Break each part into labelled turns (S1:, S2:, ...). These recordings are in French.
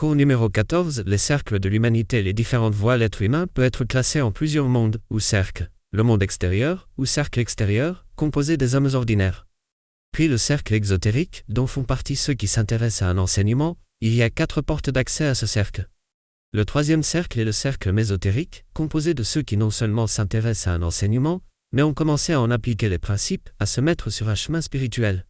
S1: Cours numéro 14, les cercles de l'humanité et les différentes voies. L'être humain peut être classé en plusieurs mondes, ou cercles. Le monde extérieur, ou cercle extérieur, composé des hommes ordinaires. Puis le cercle exotérique, dont font partie ceux qui s'intéressent à un enseignement. Il y a 4 portes d'accès à ce cercle. Le troisième cercle est le cercle mésotérique, composé de ceux qui non seulement s'intéressent à un enseignement, mais ont commencé à en appliquer les principes, à se mettre sur un chemin spirituel,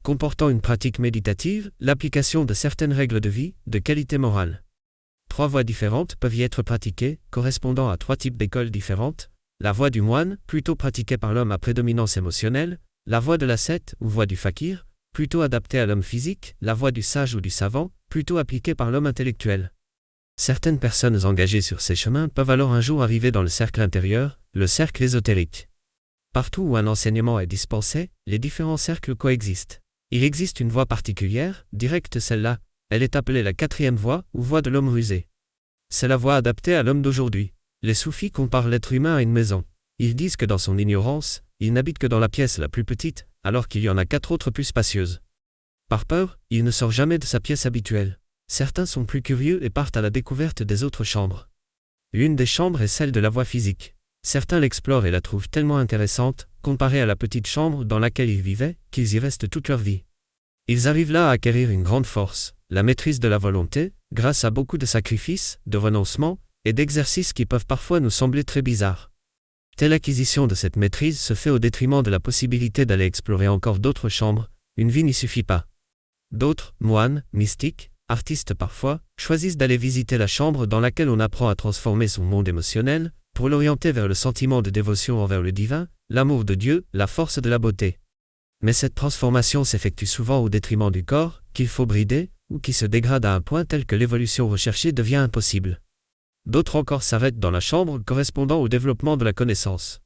S1: comportant une pratique méditative, l'application de certaines règles de vie, de qualité morale. 3 voies différentes peuvent y être pratiquées, correspondant à 3 types d'écoles différentes. La voie du moine, plutôt pratiquée par l'homme à prédominance émotionnelle, la voie de l'ascète ou voie du fakir, plutôt adaptée à l'homme physique, la voie du sage ou du savant, plutôt appliquée par l'homme intellectuel. Certaines personnes engagées sur ces chemins peuvent alors un jour arriver dans le cercle intérieur, le cercle ésotérique. Partout où un enseignement est dispensé, les différents cercles coexistent. Il existe une voie particulière, directe celle-là, elle est appelée la 4e voie, ou voie de l'homme rusé. C'est la voie adaptée à l'homme d'aujourd'hui. Les soufis comparent l'être humain à une maison. Ils disent que dans son ignorance, il n'habite que dans la pièce la plus petite, alors qu'il y en a 4 autres plus spacieuses. Par peur, il ne sort jamais de sa pièce habituelle. Certains sont plus curieux et partent à la découverte des autres chambres. L'une des chambres est celle de la voie physique. Certains l'explorent et la trouvent tellement intéressante, comparée à la petite chambre dans laquelle ils vivaient, qu'ils y restent toute leur vie. Ils arrivent là à acquérir une grande force, la maîtrise de la volonté, grâce à beaucoup de sacrifices, de renoncements, et d'exercices qui peuvent parfois nous sembler très bizarres. Telle acquisition de cette maîtrise se fait au détriment de la possibilité d'aller explorer encore d'autres chambres, une vie n'y suffit pas. D'autres, moines, mystiques, artistes parfois, choisissent d'aller visiter la chambre dans laquelle on apprend à transformer son monde émotionnel, pour l'orienter vers le sentiment de dévotion envers le divin, l'amour de Dieu, la force de la beauté. Mais cette transformation s'effectue souvent au détriment du corps, qu'il faut brider, ou qui se dégrade à un point tel que l'évolution recherchée devient impossible. D'autres encore s'arrêtent dans la chambre correspondant au développement de la connaissance.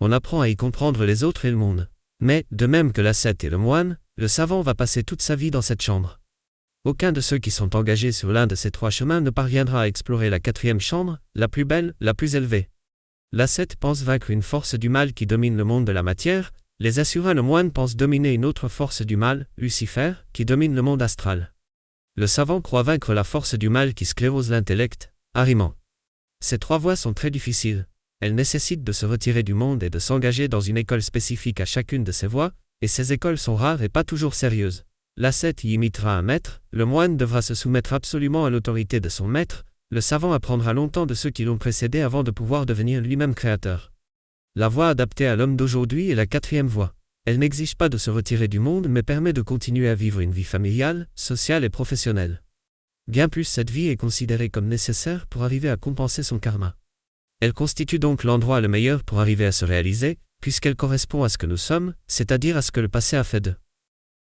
S1: On apprend à y comprendre les autres et le monde. Mais, de même que l'ascète et le moine, le savant va passer toute sa vie dans cette chambre. Aucun de ceux qui sont engagés sur l'un de ces 3 chemins ne parviendra à explorer la 4e chambre, la plus belle, la plus élevée. L'ascète pense vaincre une force du mal qui domine le monde de la matière, les assurins le moine pense dominer une autre force du mal, Lucifer, qui domine le monde astral. Le savant croit vaincre la force du mal qui sclérose l'intellect, Ahriman. Ces 3 voies sont très difficiles. Elles nécessitent de se retirer du monde et de s'engager dans une école spécifique à chacune de ces voies, et ces écoles sont rares et pas toujours sérieuses. L'ascète y imitera un maître, le moine devra se soumettre absolument à l'autorité de son maître, le savant apprendra longtemps de ceux qui l'ont précédé avant de pouvoir devenir lui-même créateur. La voie adaptée à l'homme d'aujourd'hui est la 4e voie. Elle n'exige pas de se retirer du monde mais permet de continuer à vivre une vie familiale, sociale et professionnelle. Bien plus, cette vie est considérée comme nécessaire pour arriver à compenser son karma. Elle constitue donc l'endroit le meilleur pour arriver à se réaliser, puisqu'elle correspond à ce que nous sommes, c'est-à-dire à ce que le passé a fait d'eux.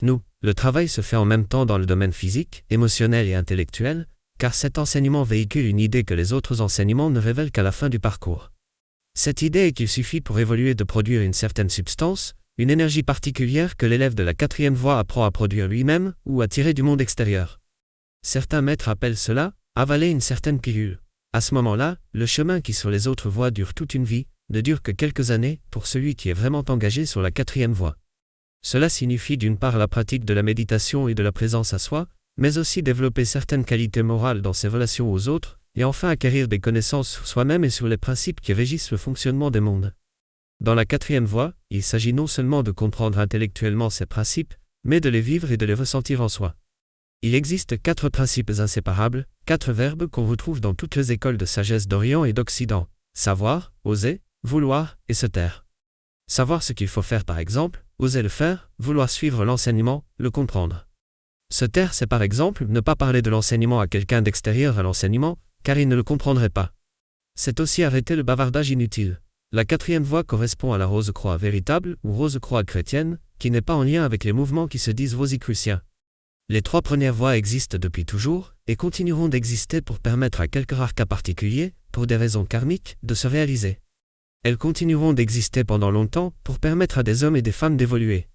S1: Nous, le travail se fait en même temps dans le domaine physique, émotionnel et intellectuel, car cet enseignement véhicule une idée que les autres enseignements ne révèlent qu'à la fin du parcours. Cette idée est qu'il suffit pour évoluer de produire une certaine substance, une énergie particulière que l'élève de la 4e voie apprend à produire lui-même ou à tirer du monde extérieur. Certains maîtres appellent cela « avaler une certaine pilule ». À ce moment-là, le chemin qui sur les autres voies dure toute une vie, ne dure que quelques années pour celui qui est vraiment engagé sur la 4e voie. Cela signifie d'une part la pratique de la méditation et de la présence à soi, mais aussi développer certaines qualités morales dans ses relations aux autres, et enfin acquérir des connaissances sur soi-même et sur les principes qui régissent le fonctionnement des mondes. Dans la 4e voie, il s'agit non seulement de comprendre intellectuellement ces principes, mais de les vivre et de les ressentir en soi. Il existe 4 principes inséparables, 4 verbes qu'on retrouve dans toutes les écoles de sagesse d'Orient et d'Occident: savoir, oser, vouloir et se taire. Savoir ce qu'il faut faire par exemple, oser le faire, vouloir suivre l'enseignement, le comprendre. Se taire, c'est par exemple ne pas parler de l'enseignement à quelqu'un d'extérieur à l'enseignement, car il ne le comprendrait pas. C'est aussi arrêter le bavardage inutile. La 4e voie correspond à la Rose-Croix véritable ou Rose-Croix chrétienne, qui n'est pas en lien avec les mouvements qui se disent rosicruciens. Les 3 premières voies existent depuis toujours, et continueront d'exister pour permettre à quelques rares cas particuliers, pour des raisons karmiques, de se réaliser. Elles continueront d'exister pendant longtemps pour permettre à des hommes et des femmes d'évoluer.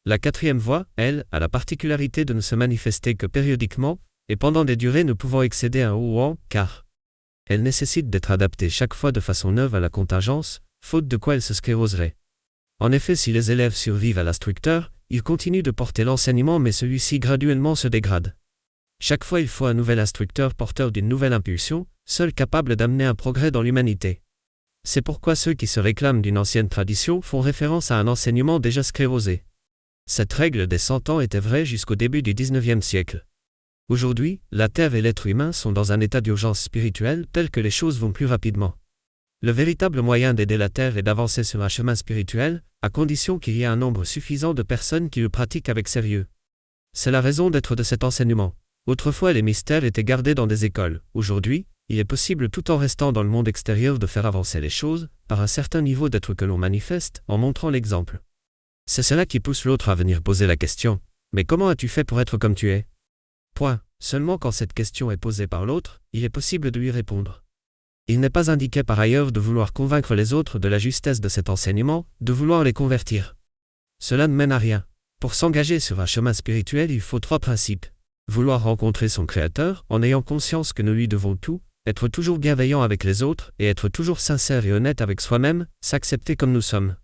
S1: La 4e voie, elle, a la particularité de ne se manifester que périodiquement, et pendant des durées ne pouvant excéder un ou car elle nécessite d'être adaptée chaque fois de façon neuve à la contingence, faute de quoi elle se scléroserait. En effet, si les élèves survivent à l'instructeur, ils continuent de porter l'enseignement mais celui-ci graduellement se dégrade. Chaque fois il faut un nouvel instructeur porteur d'une nouvelle impulsion, seul capable d'amener un progrès dans l'humanité. C'est pourquoi ceux qui se réclament d'une ancienne tradition font référence à un enseignement déjà sclérosé. Cette règle des 100 ans était vraie jusqu'au début du XIXe siècle. Aujourd'hui, la Terre et l'être humain sont dans un état d'urgence spirituelle tel que les choses vont plus rapidement. Le véritable moyen d'aider la Terre est d'avancer sur un chemin spirituel, à condition qu'il y ait un nombre suffisant de personnes qui le pratiquent avec sérieux. C'est la raison d'être de cet enseignement. Autrefois les mystères étaient gardés dans des écoles. Aujourd'hui, il est possible tout en restant dans le monde extérieur de faire avancer les choses, par un certain niveau d'être que l'on manifeste, en montrant l'exemple. C'est cela qui pousse l'autre à venir poser la question. Mais comment as-tu fait pour être comme tu es ? Point. Seulement quand cette question est posée par l'autre, il est possible de lui répondre. Il n'est pas indiqué par ailleurs de vouloir convaincre les autres de la justesse de cet enseignement, de vouloir les convertir. Cela ne mène à rien. Pour s'engager sur un chemin spirituel, il faut 3 principes. Vouloir rencontrer son Créateur, en ayant conscience que nous lui devons tout, être toujours bienveillant avec les autres et être toujours sincère et honnête avec soi-même, s'accepter comme nous sommes.